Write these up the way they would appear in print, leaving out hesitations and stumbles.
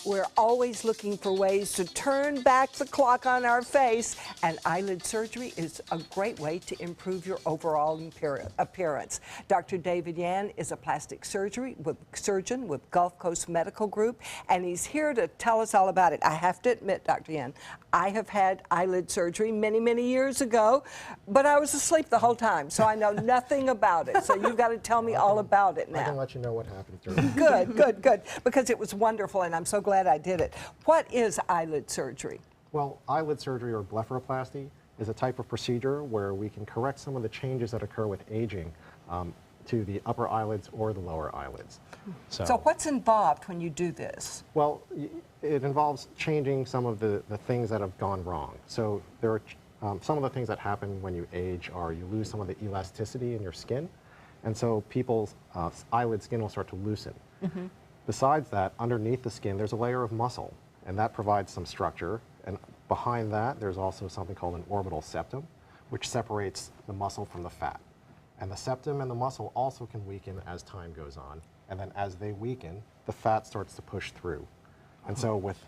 We're always looking for ways to turn back the clock on our face, and eyelid surgery is a great way to improve your overall appearance. Dr. David Yan is a plastic surgeon with Gulf Coast Medical Group, and he's here to tell us all about it. I have to admit, Dr. Yan, I have had eyelid surgery many, many years ago, but I was asleep the whole time, so I know nothing about it. So you've got to tell me all about it now. I can let you know what happened during Good, good, good, because it was wonderful, and I'm so glad I did it. What is eyelid surgery? Well, eyelid surgery, or blepharoplasty, is a type of procedure where we can correct some of the changes that occur with aging to the upper eyelids or the lower eyelids. So what's involved when you do this? Well, it involves changing some of the things that have gone wrong. So there are some of the things that happen when you age are you lose some of the elasticity in your skin, and so people's eyelid skin will start to loosen. Besides that, underneath the skin, there's a layer of muscle, and that provides some structure. And behind that, there's also something called an orbital septum, which separates the muscle from the fat. And the septum and the muscle also can weaken as time goes on. And then as they weaken, the fat starts to push through. And so with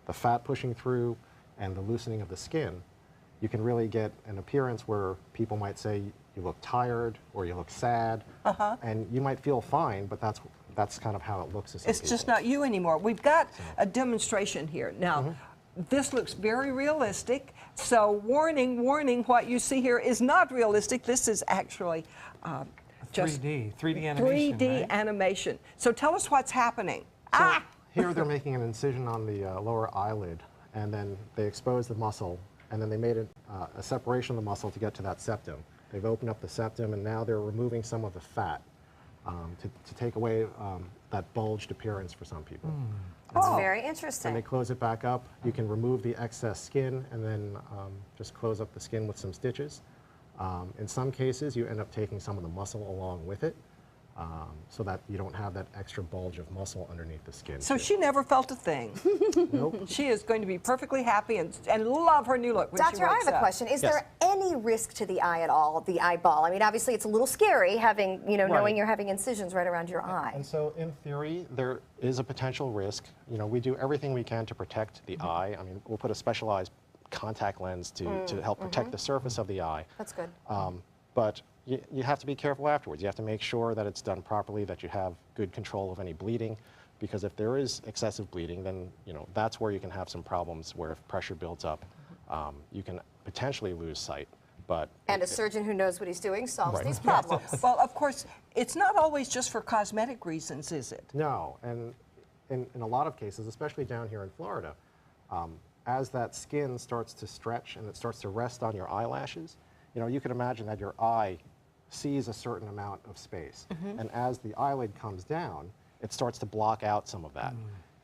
the fat pushing through and the loosening of the skin, you can really get an appearance where people might say you look tired or you look sad, and you might feel fine, but that's kind of how it looks to some It's people. just not you anymore. We've got a demonstration here. Now, this looks very realistic, so warning, warning, what you see here is not realistic. This is actually just 3D animation, 3D right? animation. So tell us what's happening. So here they're making an incision on the lower eyelid, and then they expose the muscle, and then they made a separation of the muscle to get to that septum. They've opened up the septum, and now they're removing some of the fat to take away that bulged appearance for some people. That's very interesting. And they close it back up. You can remove the excess skin and then just close up the skin with some stitches. In some cases, you end up taking some of the muscle along with it, so that you don't have that extra bulge of muscle underneath the skin. So she never felt a thing. Nope. She is going to be perfectly happy and love her new look when she Doctor, I wakes have a up. question. Is Yes. there any risk to the eye at all, the eyeball? I mean, obviously it's a little scary having, knowing you're having incisions right around your eye. And so in theory, there is a potential risk. We do everything we can to protect the eye. I mean, we'll put a specialized contact lens to help protect the surface of the eye. That's good. But you have to be careful afterwards. You have to make sure that it's done properly, that you have good control of any bleeding, because if there is excessive bleeding, then that's where you can have some problems where if pressure builds up, you can potentially lose sight. And a surgeon who knows what he's doing solves Right. these problems. Well, of course, it's not always just for cosmetic reasons, is it? No, and in a lot of cases, especially down here in Florida, as that skin starts to stretch and it starts to rest on your eyelashes, you can imagine that your eye sees a certain amount of space. And as the eyelid comes down, it starts to block out some of that.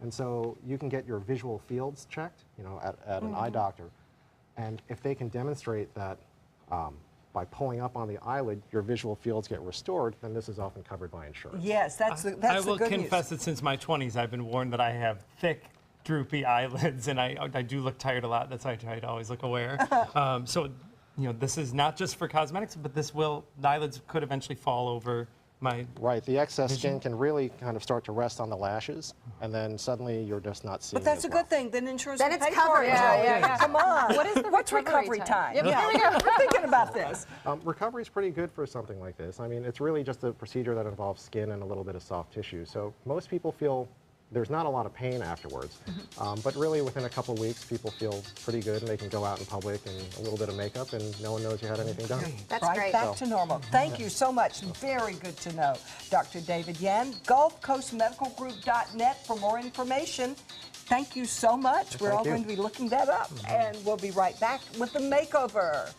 And so you can get your visual fields checked, at an eye doctor. And if they can demonstrate that by pulling up on the eyelid, your visual fields get restored, then this is often covered by insurance. Yes, that's the I will good confess that since my 20s, I've been warned that I have thick, droopy eyelids, and I do look tired a lot. That's why I try to always look aware. So, this is not just for cosmetics, but the eyelids could eventually fall over my... Right, the excess skin can really kind of start to rest on the lashes, and then suddenly you're just not seeing But that's as a well. good thing. Then insurance Then will it's pay for covered. it. Yeah, Come on. What is the What's recovery recovery time? time? Yep. We're thinking about this. Recovery is pretty good for something like this. I mean, it's really just a procedure that involves skin and a little bit of soft tissue. So most people feel there's not a lot of pain afterwards. But really, within a couple of weeks, people feel pretty good, and they can go out in public and a little bit of makeup, and no one knows you had anything done. That's Right great. back to normal. Thank you so much. Very good to know. Dr. David Yan, GulfCoastMedicalGroup.net for more information. Thank you so much. We're all going to be looking that up, and we'll be right back with the makeover.